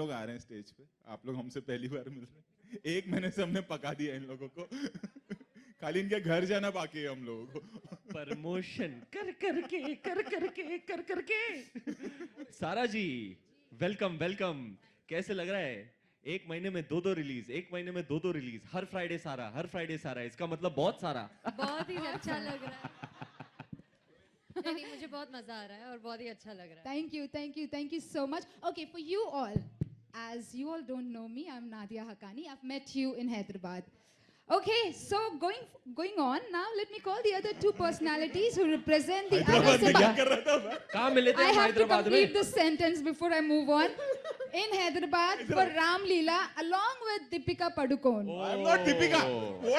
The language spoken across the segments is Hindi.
लोग आ रहे हैं स्टेज पे, आप लोग हमसे पहली बार मिल रहे हैं, 1 महीने से हमने पका दिया इन लोगों को खाली इनके घर जाना बाकी है हम लोगों को प्रमोशन कर करके सारा जी, वेलकम वेलकम। कैसे लग रहा है? 1 महीने में 2 रिलीज, 1 महीने में 2 रिलीज, हर फ्राइडे सारा, हर फ्राइडे सारा, इसका मतलब बहुत सारा। बहुत ही अच्छा लग रहा है। नहीं, मुझे बहुत मजा आ रहा है और बहुत ही अच्छा लग रहा है। Thank you so much. Okay, for you all, as you all don't know me, I'm Nadia Haqqani. I've met you in Hyderabad. Okay, so going on now, let me call the other 2 personalities who represent the other Simba. कहाँ मिले थे I हम have to हैदराबाद में? complete this sentence before I move on. In Hyderabad for Ram Leela, along with Deepika Padukone. I'm not Deepika.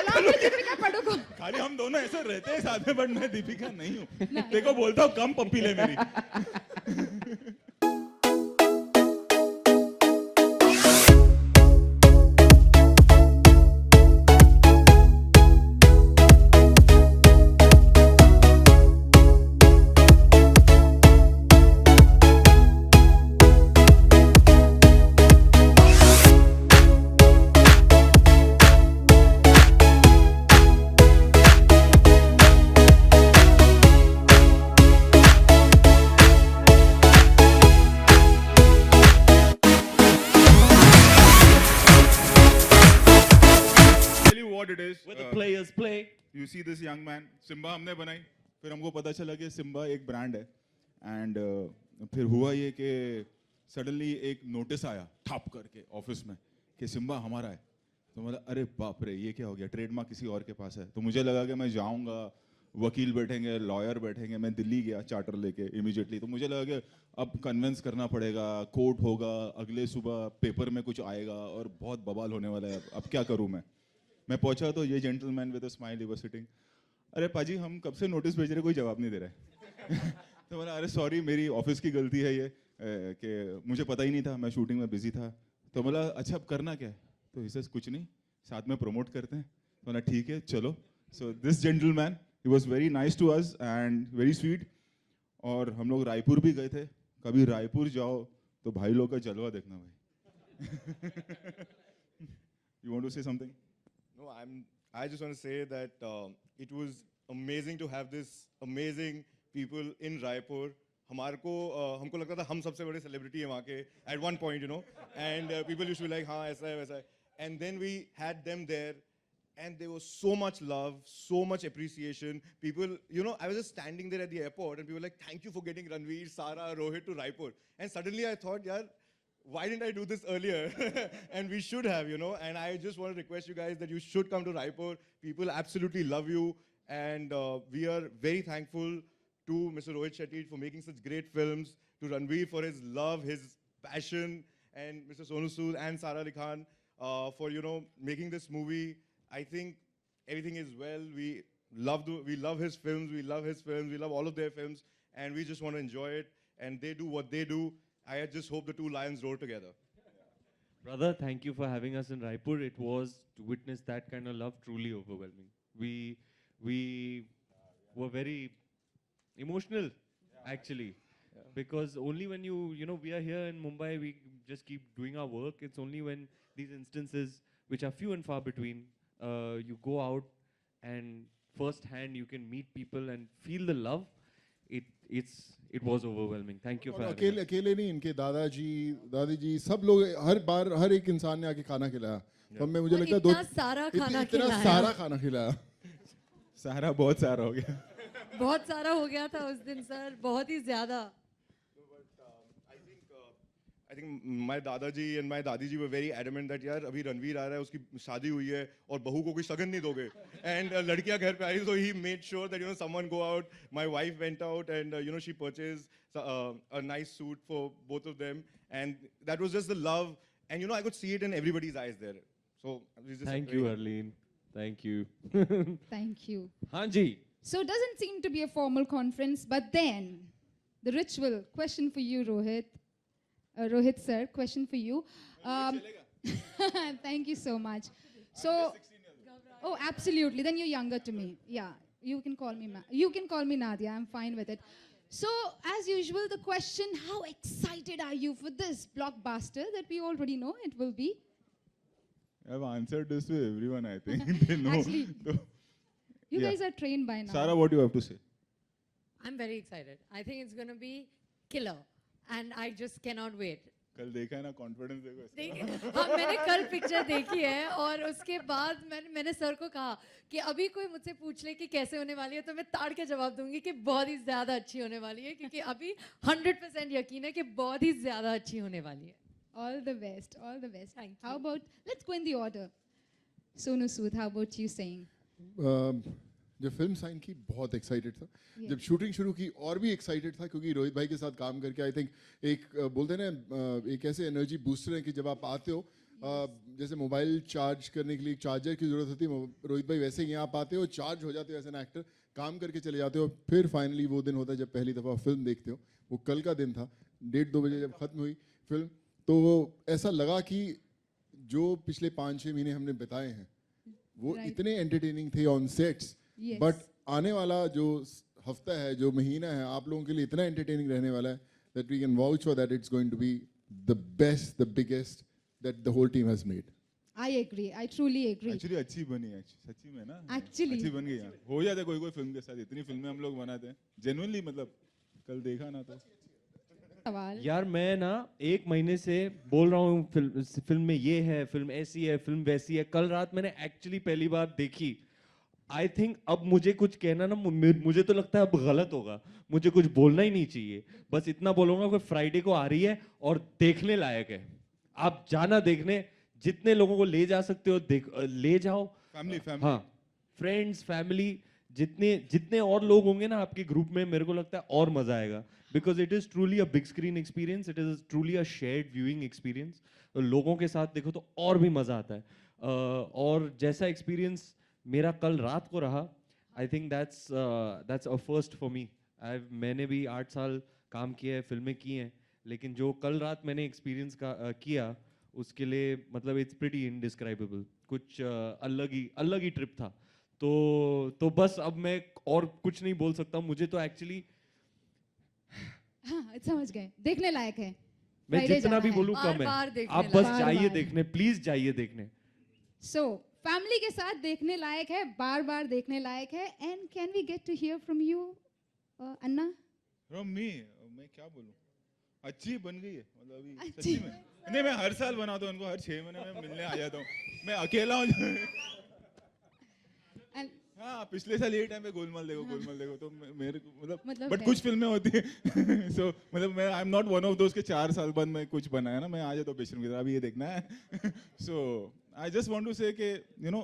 Along with Deepika Padukone. खाली हम दोनों ऐसे रहते हैं साथ में, बट मैं दीपिका नहीं हूँ। देखो बोलता हूँ कम पप्पी ले मेरी। What it is? Where the players play. You see this young man, Simmba हमने बनाई, फिर हमको पता चला कि सिम्बा एक ब्रांड है, एंड फिर हुआ ये कि सडनली एक नोटिस आया ठाप करके ऑफिस में कि सिम्बा हमारा है। तो मतलब अरे बाप रे, ये क्या हो गया, ट्रेडमार्क किसी और के पास है। तो मुझे लगा कि मैं जाऊंगा, वकील बैठेंगे, लॉयर बैठेंगे, मैं दिल्ली गया चार्टर लेके इमीडिएटली। तो मुझे लगा कि अब कन्विंस करना पड़ेगा, कोर्ट होगा, अगले सुबह पेपर में कुछ आएगा और बहुत बवाल होने वाला है। अब क्या करूँ मैं पहुंचा तो ये gentleman with a smile he was sitting. अरे पाजी, हम कब से नोटिस भेज रहे, कोई जवाब नहीं दे रहा है। तो बोला अरे सॉरी, मेरी ऑफिस की गलती है ये, कि मुझे पता ही नहीं था, मैं शूटिंग में बिजी था। तो बोला अच्छा अब करना क्या है? तो इसे कुछ नहीं, साथ में प्रमोट करते हैं। तो बोला ठीक है चलो। So this gentleman he was very nice to us and very sweet. और हम लोग रायपुर भी गए थे। कभी रायपुर जाओ तो भाई लोग का जलवा देखना भाई। You want to say something? No, I just want to say that it was amazing to have this amazing people in Raipur. हमको लगता था हम सबसे बड़े celebrity हैं वहाँ के at one point, you know, and people used to be like हाँ ऐसा है वैसा है, and then we had them there, and there was so much love, so much appreciation. People, you know, I was just standing there at the airport, and people were like, thank you for getting Ranveer, Sara, Rohit to Raipur, and suddenly I thought, yaar, why didn't I do this earlier? And we should have, you know, and I just want to request you guys that you should come to Raipur. People absolutely love you, and we are very thankful to Mr. Rohit Shetty for making such great films, to Ranveer for his love, his passion, and Mr. Sonu Sood and Sara Ali Khan for, you know, making this movie. I think everything is well. We love his films, we love all of their films, and we just want to enjoy it, and they do what they do. I just hope the 2 lions roar together. Brother, thank you for having us in Raipur. It was, to witness that kind of love, truly overwhelming. We were very emotional, actually, because only when you know, we are here in Mumbai, we just keep doing our work. It's only when these instances, which are few and far between, you go out and firsthand you can meet people and feel the love. It was overwhelming. Thank you for having us. अकेले नहीं, इनके दादाजी, दादी जी, सब लोग हर बार हर एक इंसान ने आके खाना खिलाया। तो मैं मुझे लगता है इतना सारा खाना इतना खिलाया। सारा खाना खिलाया। सारा बहुत सारा हो गया। बहुत सारा हो गया था उस दिन सर, बहुत ही ज्यादा। I think my दादाजी and my दादी जी were very adamant that यार अभी रणवीर आ रहा है, उसकी शादी हुई है और बहू को कोई सगन नहीं दोगे, and लड़कियां घर पे आई, so he made sure that, you know, someone go out. My wife went out and you know, she purchased a nice suit for both of them, and that was just the love, and you know, I could see it in everybody's eyes there. So Thank you, Arlene. Thank you. Thank you. Hanji. So it doesn't seem to be a formal conference, but then the ritual question for you, Rohit. Rohit sir, question for you. Thank you so much. So, oh, absolutely. Then you're younger to me. Yeah, you can call me Nadia. I'm fine with it. So, as usual, the question: how excited are you for this blockbuster that we already know it will be? I've answered this to everyone, I think. They know. Actually, So, You yeah. guys are trained by now. Sarah, what do you have to say? I'm very excited. I think it's going to be killer. And I just cannot wait. कल देखा है ना कॉन्फिडेंस देखो इसका। देखिए, हाँ मैंने कल पिक्चर देखी है और उसके बाद मैंने सर को कहा कि अभी कोई मुझसे पूछ ले कि कैसे होने वाली है तो मैं ताड़ के जवाब दूंगी कि बहुत ही ज़्यादा अच्छी होने वाली है क्योंकि अभी 100% यकीन है कि बहुत ही ज़्यादा अच्छी होने वाली है. All the best. All the best. Thank How you. about, let's go in the order. Sonu Sood, how about you saying? जब फिल्म साइन की बहुत एक्साइटेड था Yeah. जब शूटिंग शुरू की और भी एक्साइटेड था क्योंकि रोहित भाई के साथ काम करके आई थिंक एक बोलते हैं ना एक ऐसे एनर्जी बूस्टर है कि जब आप आते हो जैसे मोबाइल चार्ज करने के लिए एक चार्जर की जरूरत होती है रोहित भाई वैसे ही यहाँ आप आते हो चार्ज हो जाते हो एज एन एक्टर काम करके चले जाते हो फिर फाइनली वो दिन होता है जब पहली दफ़ा फिल्म देखते हो वो कल का दिन था 1:30-2 बजे जब ख़त्म हुई फिल्म तो ऐसा लगा कि जो पिछले 5-6 महीने हमने बिताए हैं वो Right. इतने एंटरटेनिंग थे ऑन सेट्स Yes. बट आने वाला जो हफ्ता है जो महीना है आप लोगों के लिए इतना एंटरटेनिंग रहने वाला है that we can vouch for that it's going to be the best the biggest that the whole team has made I agree. I truly agree. Actually अच्छी बनी है सच्ची में ना Actually. अच्छी बन गई यार हो जाता है कोई फिल्म के साथ इतनी फिल्में हम लोग बनाते हैं जेन्युइनली मतलब कल देखा ना तो सवाल. यार मैं ना 1 महीने से बोल रहा हूँ फिल्म में ये है फिल्म ऐसी है फिल्म वैसी है कल रात मैंने एक्चुअली पहली बार देखी आई थिंक अब मुझे कुछ कहना ना मुझे तो लगता है अब गलत होगा मुझे कुछ बोलना ही नहीं चाहिए बस इतना बोलूंगा कि फ्राइडे को आ रही है और देखने लायक है आप जाना देखने जितने लोगों को ले जा सकते हो ले जाओ फैमिली हाँ फ्रेंड्स फैमिली जितने जितने और लोग होंगे ना आपके ग्रुप में मेरे को लगता है और मजा आएगा because it is truly a big screen experience it is truly a shared viewing experience लोगों के साथ देखो तो और भी मजा आता है और जैसा एक्सपीरियंस मेरा कल रात को रहा I think that's a first for me मैंने भी 8 साल काम किया है फिल्में की हैं लेकिन जो कल रात मैंने एक्सपीरियंस किया उसके लिए मतलब इट्स प्रीटी इनडिस्क्राइबेबल कुछ अलग ही ट्रिप था तो बस अब मैं और कुछ नहीं बोल सकता मुझे तो एक्चुअली हाँ, समझ गए. देखने लायक है. मैं Friday जितना जाना भी है. बोलूँ कम बार-बार है देखने आप बस लायक। जाइए बार-बार। देखने प्लीज जाइए देखने So, family के साथ देखने लायक है, बार-बार देखने लायक है. And can we get to hear from you, Anna? From me मैं क्या बोलूं अच्छी बन गई है मतलब अभी अच्छी। सच्ची में नहीं मैं हर साल बनाता हूँ उनको हर 6 महीने में मिलने आ जाता हूँ मैं अकेला हूँ And हाँ पिछले साल यही टाइम पे गोलमाल देखो तो मेरे को मतलब बट है। कुछ फिल्में होती है सो मतलब मैं आई एम नॉट वन ऑफ दोस्त के 4 साल बाद मैं कुछ बनाया ना मैं आ जाता हूँ बेशरम की तरह अभी ये देखना है सो आई जस्ट वांट टू से कि यू नो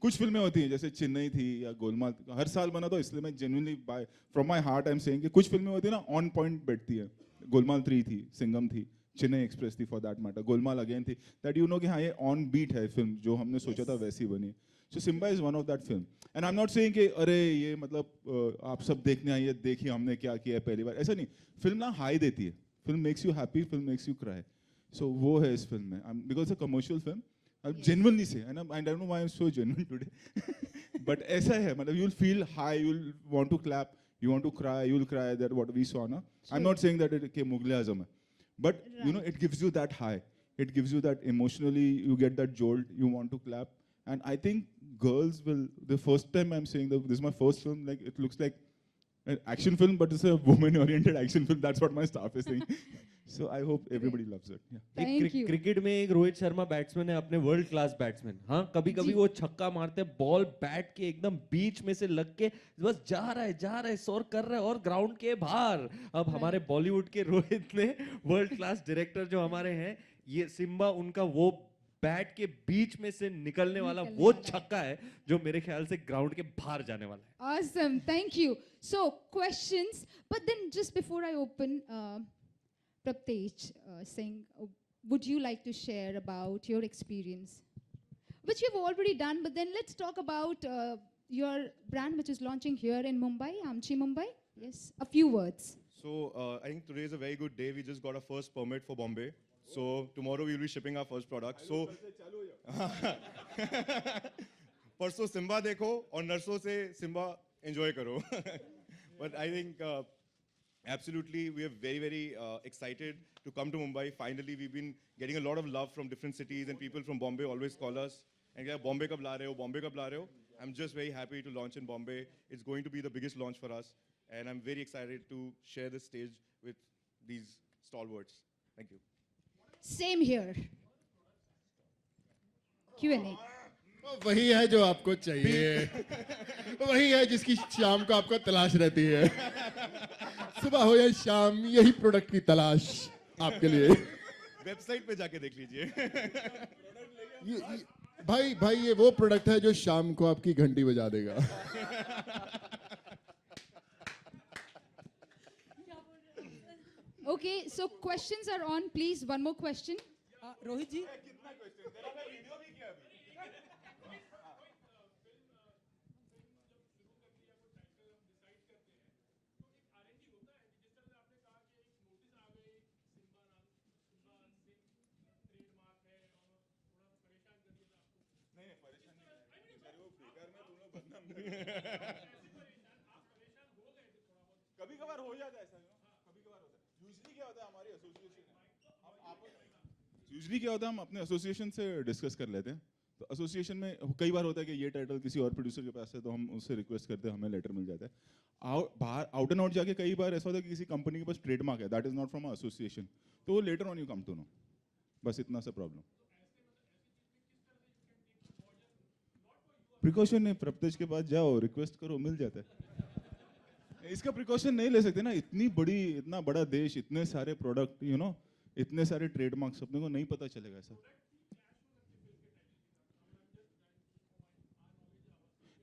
कुछ फिल्में होती हैं जैसे चेन्नई थी या गोलमाल हर साल बना तो इसलिए मैं genuinely by from my heart I am saying कि कुछ फिल्में होती है ना ऑन पॉइंट बैठती है गोलमाल 3 थी सिंघम थी चेन्नई एक्सप्रेस थी for that matter Golmaal again थी दैट यू नो कि हाँ ये ऑन बीट है फिल्म जो हमने सोचा था वैसी बनी so Simba is one of that film and I am not saying कि अरे ये मतलब आप सब देखने आइए देखिए हमने क्या किया है पहली बार ऐसा नहीं फिल्म ना हाई देती है film makes you happy film makes you cry so वो है इस फिल्म में बिकॉज अ कमर्शियल फिल्म अब genuinely say and I don't know why I am so genuine today but ऐसा है मतलब you will feel high you will want to clap you want to cry you will cry that what we saw na I'm not saying that it ke Mughal Azam hai but you know it gives you that high it gives you that emotionally you get that jolt you want to clap and I think girls will the first time I'm saying that this is my first film like it looks like an action film but it's a woman oriented action film that's what my staff is saying so I hope everybody loves it yeah Thank you. Cricket में एक रोहित शर्मा बैट्समैन है अपने वर्ल्ड क्लास बैट्समैन हाँ कभी कभी वो छक्का मारते बॉल बैट के एकदम बीच में से लग के बस जा रहा है सोर कर रहा है और ग्राउंड के बाहर अब हमारे बॉलीवुड के रोहित ने वर्ल्ड क्लास डायरेक्टर जो हमारे हैं ये सिम्बा उनका वो बैट के बीच में से निकलने वाला निकलने वो वाला है। छक्का है जो मेरे ख्याल से ग्राउंड के बाहर जाने वाला है Awesome. Thank you. So, questions. But then, just before I open, Praptej Singh, would you like to share about your experience? Which you've already done, but then let's talk about your brand, which is launching here in Mumbai, Amchi Mumbai. Yes, a few words. So I think today is a very good day. We just got our first permit for Bombay. So tomorrow we'll be shipping our first product. So परसों सिम्बा देखो और नर्सों से सिम्बा enjoy करो. But I think Absolutely, we are very, very excited to come to Mumbai. Finally, we've been getting a lot of love from different cities, and people from Bombay always call us and yeah, Bombay kab la rahe ho, Bombay kab la rahe ho. I'm just very happy to launch in Bombay. It's going to be the biggest launch for us, and I'm very excited to share this stage with these stalwarts. Thank you. Same here. Q&A. वही है जो आपको चाहिए, वही है जिसकी शाम को आपको तलाश रहती है। सुबह हो या शाम, यही प्रोडक्ट की तलाश आपके लिए। वेबसाइट पे जाके देख लीजिए। भाई ये वो प्रोडक्ट है जो शाम को आपकी घंटी बजा देगा। Okay, so questions are on. Please, one more question. Rohit जी कभी कभार हो जाता है ऐसा, कभी कभार होता है। यूजली क्या होता है, हमारी एसोसिएशन यूजली क्या होता है, हम अपने एसोसिएशन से डिस्कस कर लेते हैं। तो एसोसिएशन में कई बार होता है कि ये टाइटल किसी और प्रोड्यूसर के पास है, तो हम उससे रिक्वेस्ट करते हैं, हमें लेटर मिल जाता है। बाहर आउट एंड आउट जाके कई बार ऐसा होता है कि किसी कंपनी के पास ट्रेडमार्क है, that is not from association, तो वो later on you come to know. बस इतना सा प्रॉब्लम। प्रिकॉशन है, प्रत्यक्ष के पास जाओ, रिक्वेस्ट करो, मिल जाता है। इसका प्रिकॉशन नहीं ले सकते ना, इतना बड़ा देश, इतने सारे प्रोडक्ट, यू नो, इतने सारे ट्रेडमार्क्स, अपने को नहीं पता चलेगा ऐसा।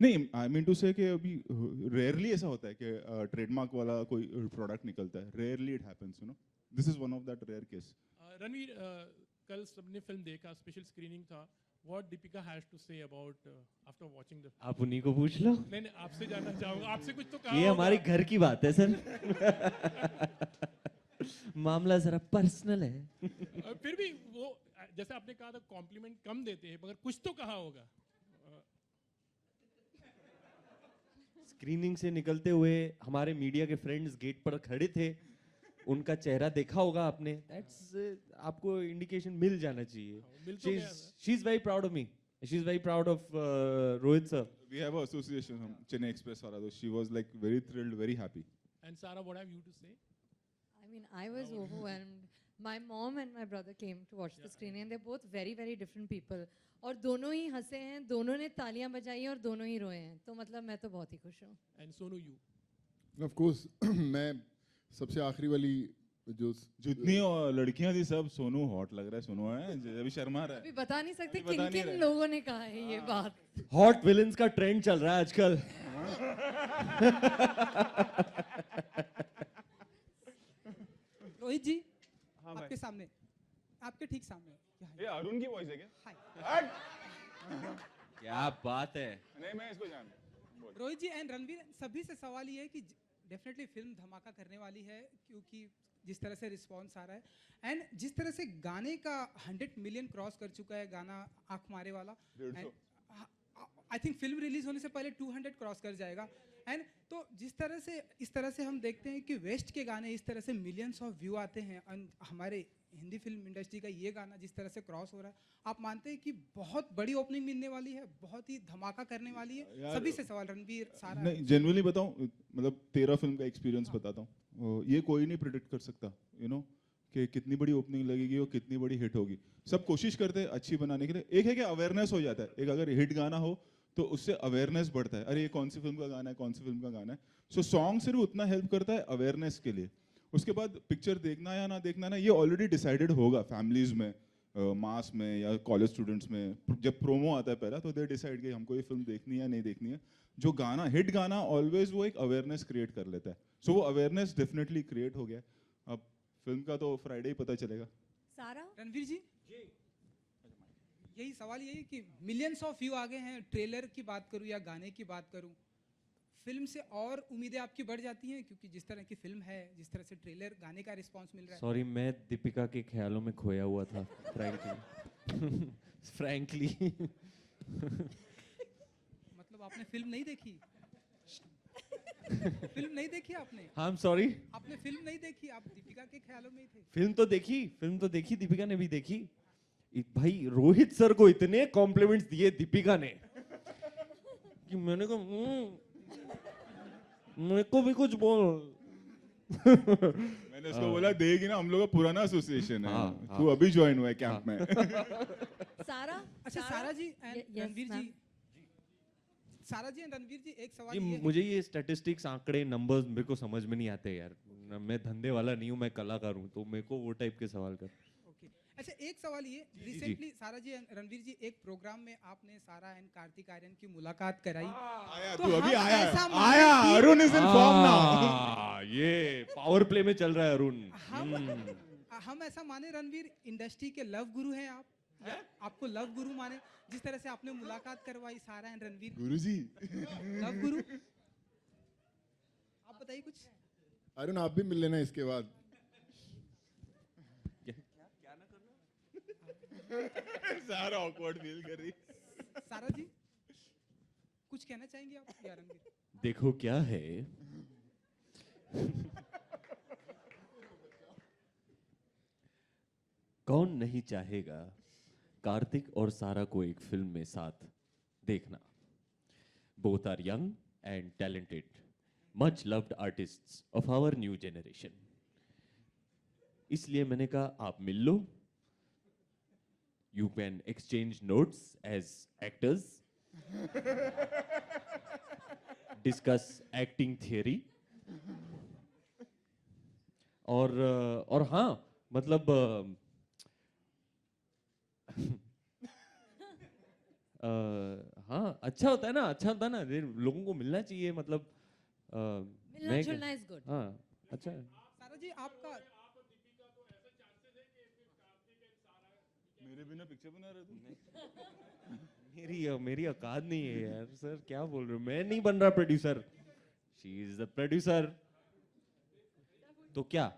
नहीं, आई मीन टू से कि अभी रेयरली ऐसा होता है कि ट्रेडमार्क वाला कोई प्रोडक्ट निकलता है, rarely it happens, you know, this is one of that rare case. Ranveer कल सबने फिल्म देखा, स्पेशल स्क्रीनिंग था। What Deepika has to say about after watching the film? आप उन्हीं को पूछ लो। नहीं, आपसे जानना चाहूँगा, आपसे कुछ तो कहा ये होगा। हमारे घर की बात है सर। मामला जरा पर्सनल है। फिर भी वो जैसे आपने कहा था कॉम्प्लीमेंट कम देते हैं, मगर कुछ तो कहा होगा। स्क्रीनिंग से निकलते हुए हमारे मीडिया के फ्रेंड्स गेट पर खड़े थे, उनका चेहरा देखा होगा आपने, दैट्स आपको इंडिकेशन मिल जाना चाहिए। मिल तो गया she is very proud of me, she is very proud of Rohit sir. We have a association, हम चेन्नई एक्सप्रेस वाला, तो she was like very thrilled, very happy. And Sarah, what have you to say? I mean, I was overwhelmed. My mom and my brother came to watch the screening, and they're both very, very different people. और दोनों ही हंसे हैं, दोनों ने तालियां बजाई हैं और दोनों ही रोए हैं, तो मतलब मैं तो बहुत ही खुश हूँ। And Sonu, you. Of course मैं सबसे आखिरी वाली जो जितनी लड़कियां थी सब, सोनू हॉट लग रहा है, सोनू है अभी शर्मा रहा अभी है। बता नहीं सकते अभी बता किन नहीं किन रहे। लोगों ने कहा है ये बात। हॉट विलन्स का ट्रेंड चल रहा है आजकल। रोहित जी, आपके सामने, आपके ठीक सामने। ये अरुण की वॉइस है क्या? हाय। क्या बात है। नहीं, मैं इसको जान। रोहित जी एंड रणवीर, सभी से सवाल ये है कि डेफिनेटली फिल्म धमाका करने वाली है, क्योंकि जिस तरह से रिस्पांस आ रहा है एंड जिस तरह से गाने का 100 मिलियन क्रॉस कर चुका है गाना आंख मारे वाला, and I think film release होने से पहले 200 क्रॉस कर जाएगा। एंड तो इस तरह से हम देखते हैं कि वेस्ट के गाने इस तरह से मिलियंस ऑफ व्यू आते हैं, और हमारे हिंदी फिल्म इंडस्ट्री का ये गाना जिस तरह से क्रॉस हो रहा है, आप मानते हैं कि बहुत बड़ी ओपनिंग मिलने वाली है, बहुत ही धमाका करने वाली है? सभी से सवाल, रणवीर, सारा। नहीं, जेन्युइनली बताऊं, मतलब 13 फिल्म का एक्सपीरियंस बताता हूँ, ये कोई नहीं प्रिडिक्ट कर सकता, यू नो, कि कितनी बड़ी ओपनिंग लगेगी और कितनी बड़ी हिट होगी। सब कोशिश करते हैं अच्छी बनाने के लिए। एक है कि अवेयरनेस हो जाता है, एक अगर हिट गाना हो तो उससे अवेयरनेस बढ़ता है, अरे ये कौन सी फिल्म का गाना है, कौन सी फिल्म का गाना है। सो सॉन्ग सिर्फ उतना हेल्प करता है अवेयरनेस के लिए। उसके बाद पिक्चर देखना या ना देखना ना, ये ऑलरेडी डिसाइडेड होगा फैमिलीज में, मास में या कॉलेज स्टूडेंट्स में। जब प्रोमो आता है पहला, तो दे डिसाइड कि हमको ये फिल्म देखनी है या नहीं देखनी है। जो गाना, हिट गाना ऑलवेज वो एक अवेयरनेस क्रिएट कर लेता है। सो वो अवेयरनेस डेफिनेटली क्रिएट हो गया। अब फिल्म का तो फ्राइडे ही पता चलेगा। सारा रणवीर जी, यही सवाल यही कि मिलियंस ऑफ व्यू आ गए हैं, ट्रेलर की बात करूं या गाने की बात करूं, फिल्म से और उम्मीदें आपकी बढ़ जाती हैं, क्योंकि जिस तरह की फिल्म है, जिस तरह से ट्रेलर गाने का रिस्पांस मिल रहा है। सॉरी, मैं दीपिका के ख्यालों में खोया हुआ था, फ्रैंकली। मतलब आपने फिल्म नहीं देखी? फिल्म नहीं देखी आपने? I'm sorry. आपने फिल्म नहीं देखी? आप दीपिका के ख्यालों में ही थे? फिल्म तो देखी, दीपिका ने भी देखी। भाई रोहित सर को इतने कॉम्प्लीमेंट्स दिए दीपिका ने कि मैंने कहा मेरे को भी कुछ बोल। मैंने उसको बोला देगी ना, हम लोग का पुराना एसोसिएशन है, हाँ, तू अभी ज्वाइन हुआ है कैंप में। सारा अच्छा सारा जी एंड yes, रणवीर ma'am. जी, सारा जी एंड रणवीर जी, एक सवाल जी ये है मुझे ये स्टैटिस्टिक्स आंकड़े नंबर्स मेरे को समझ में नहीं आते यार। मैं धंधे वाला नहीं हूँ, मैं कलाकार हूँ, तो मेरे को वो टाइप के सवाल कर। ओके। अच्छा एक सवाल ये, रिसेंटली सारा जी एंड रणवीर जी एक प्रोग्राम में आपने सारा एंड कार्तिक आर्यन की मुलाकात कराई। आया तो तू अभी हम आया ऐसा है। माने आया कि- Arun is in form now. ये पावर प्ले में चल रहा है अरुण। हम ऐसा माने रणवीर इंडस्ट्री के लव गुरु हैं आप, या आपको लव गुरु माने, जिस तरह से आपने मुलाकात करवाई सारा एंड रणवीर, गुरुजी, लव गुरु। आप बताइए कुछ। अरुण आप भी मिल लेना इसके बाद। सारा ऑकवर्ड फील कर रही। सारा जी कुछ कहना चाहेंगे आप या रणवीर? देखो क्या है, कौन नहीं चाहेगा कार्तिक और सारा को एक फिल्म में साथ देखना। Both are young and talented, much loved artists of our new generation. इसलिए मैंने कहा आप मिल लो, you can exchange notes as actors, discuss acting theory, और हाँ मतलब हाँ अच्छा होता है ना, अच्छा होता है ना, लोगों को मिलना चाहिए, मतलब मिलना जुलना इज गुड। हाँ अच्छा है। सारा जी आपका मेरे बिना पिक्चर बना रहे तू? मेरी औकात नहीं है यार सर, क्या बोल रहे हो, मैं नहीं बन रहा producer, she is the producer. तो क्या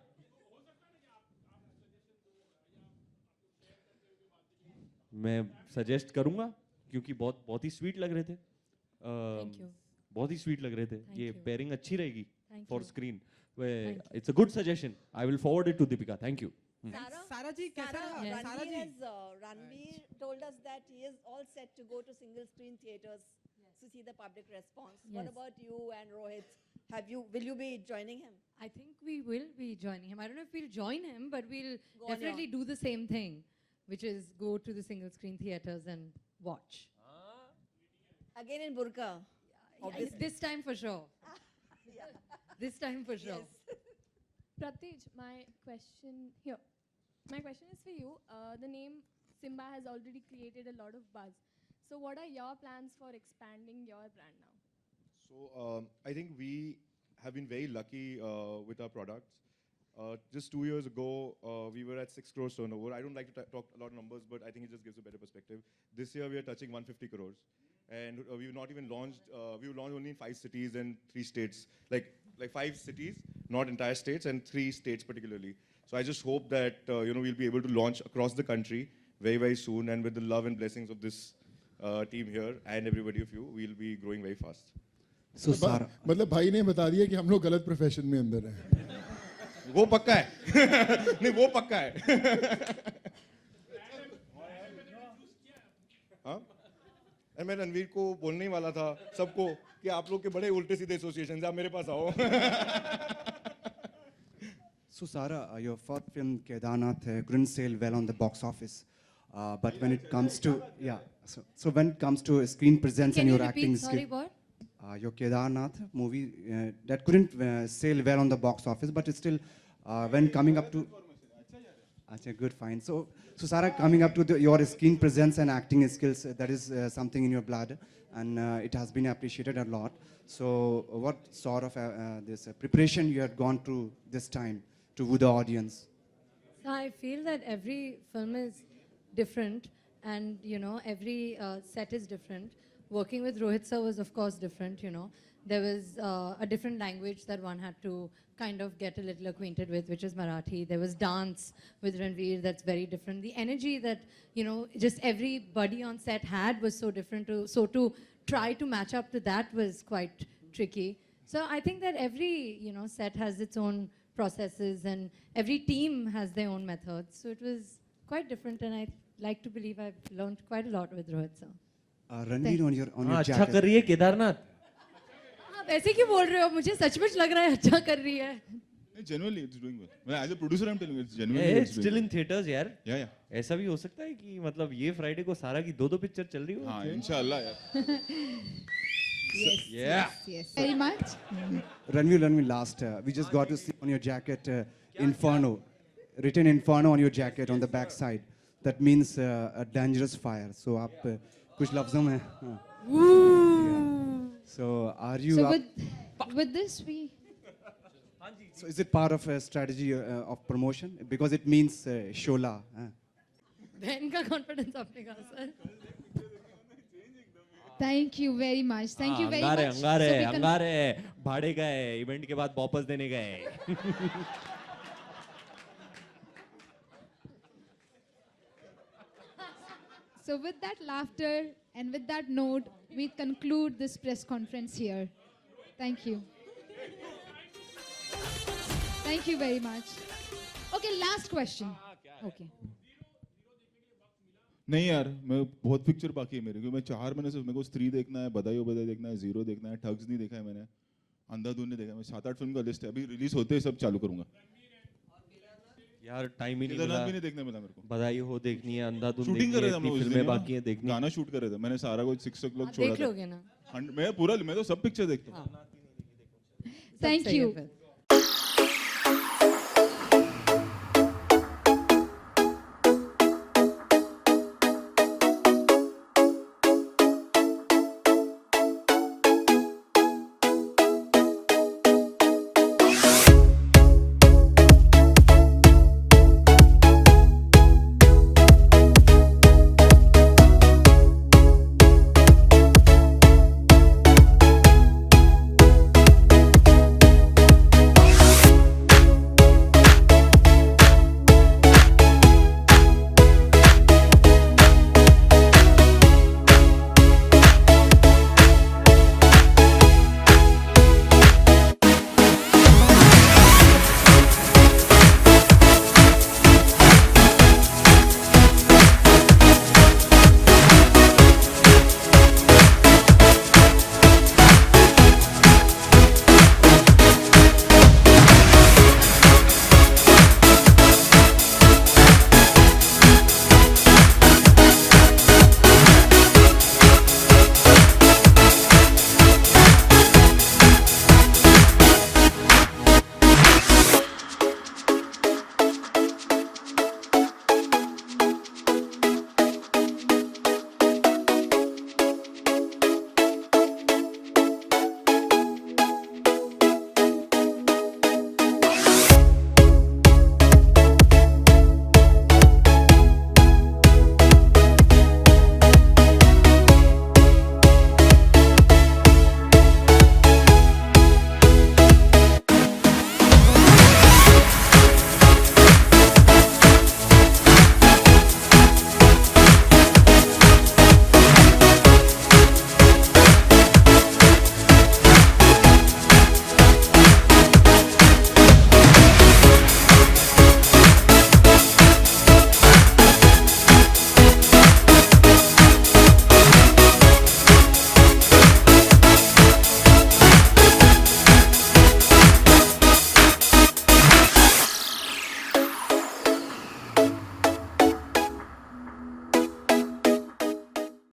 मैं सजेस्ट करूंगा, क्योंकि बहुत बहुत ही स्वीट लग रहे थे। Thank you. बहुत ही स्वीट लग रहे थे, Thank ये you. पेयरिंग अच्छी रहेगी Thank for you. Screen. Thank you. It's a good suggestion, I will forward it to Deepika. Thank you. Sara ji कैसा रहा? Yes. सारा जी Ranveer told us that he is all set to go to single screen theaters to see the public response. What Yes. about you and Rohit? Will you be joining him? I think we will be joining him. I don't know if we'll join him, but we'll Go on definitely do the same thing, which is go to the single screen theaters and watch. Again in burqa. Obviously. This time for sure. This time for sure. Yes. Pratij, my question is for you. The name Simba has already created a lot of buzz. So what are your plans for expanding your brand now? So I think we have been very lucky with our products. Just 2 years ago, we were at 6 crores turnover. I don't like to talk a lot of numbers, but I think it just gives a better perspective. This year, we are touching 150 crores. And we've not even launched, we launched only in 5 cities and 3 states. Like 5 cities, not entire states, and 3 states particularly. So I just hope that, we'll be able to launch across the country very, very soon. And with the love and blessings of this team here and everybody of you, we'll be growing very fast. So Sara, मतलब भाई ने बता दिया कि हम लोग गलत प्रोफेशन में अंदर हैं। वो पक्का है। नहीं वो पक्का है। हाँ? मैं रणवीर को बोलने ही वाला था सबको कि आप लोग के बड़े उल्टे सीधे एसोसिएशन हैं, आप मेरे पास आओ। so Sara, your fourth film Kedarnath couldn't sell well on the box office, but when it comes to so when it comes to screen presence Can and you your repeat? acting Sorry, skill, what? your Kedarnath movie that couldn't sell well on the box office, but it's still when coming up to. Achha, good, fine. So Sara, coming up to your screen presence and acting skills, that is something in your blood, and it has been appreciated a lot. So what sort of this preparation you had gone through this time to woo the audience? So I feel that every film is different, and every set is different. Working with Rohit sir was of course different. There was a different language that one had to kind of get a little acquainted with, which is Marathi. There was dance with Ranveer that's very different. The energy that just everybody on set had was so different. So to try to match up to that was quite tricky. So I think that every, set has its own processes and every team has their own methods. So it was quite different, and I like to believe I've learned quite a lot with Rohit sir. Ranveer, on your हाँ, अच्छा jacket. कर रही है केदारनाथ. आप ऐसे क्यों बोल रहे हो? मुझे सचमुच लग रहा है अच्छा कर रही है. Genuinely, it's doing well. As a producer, I'm telling you, it's genuinely. Yeah, it's it's doing still well. in theaters यार. Yeah, yeah. ऐसा भी हो सकता है कि मतलब ये फ्राइडे को सारा की 2-2 पिक्चर चल रही हो. हाँ, इंशाल्लाह यार. Yes. Yeah. Yes. Very much. Ranveer, last, we just got to see on your jacket Inferno, written Inferno on your jacket on the back side. That means a dangerous fire. So आप कुछ लफ्जों में. Yeah. So are you? So up- with this we. So is it part of a strategy of promotion? Because it means Shola. बहन का कॉन्फिडेंस आपने कहा sir. Thank you very much. Thank you very अंगारे much. अंगारे So we अंगारे भाड़े गए इवेंट के बाद वापस देने गए. So with that laughter and with that note, we conclude this press conference here. Thank you. Thank you very much. Okay, last question. Okay. नहीं यार, मैं बहुत पिक्चर बाकी है मेरे, क्योंकि मैं 4 महीने से मेरे को स्त्री देखना है, बधाई हो बधाई देखना है, जीरो देखना है, ठग्स नहीं देखा है मैंने, अंधाधुन नहीं देखा है. मैं 7-8 फिल्म का लिस्ट है, अभी रिलीज होते ही सब चालू करूंगा. यार टाइम ही नहीं केदारनाथ मिला. भी नहीं देखने मिला मेरे को. बधाई हो देखनी है, अंधाधुन शूटिंग कर देखनी रहे है, थे हम लोग इतनी उस दिन, फिल्में ना. बाकी हैं देखनी. गाना शूट कर रहे थे, मैंने सारा कुछ 6 o'clock छोड़ा देख था. लोगे ना. मैं तो सब पिक्चर देखता हूँ. Thank सही है you. फिर.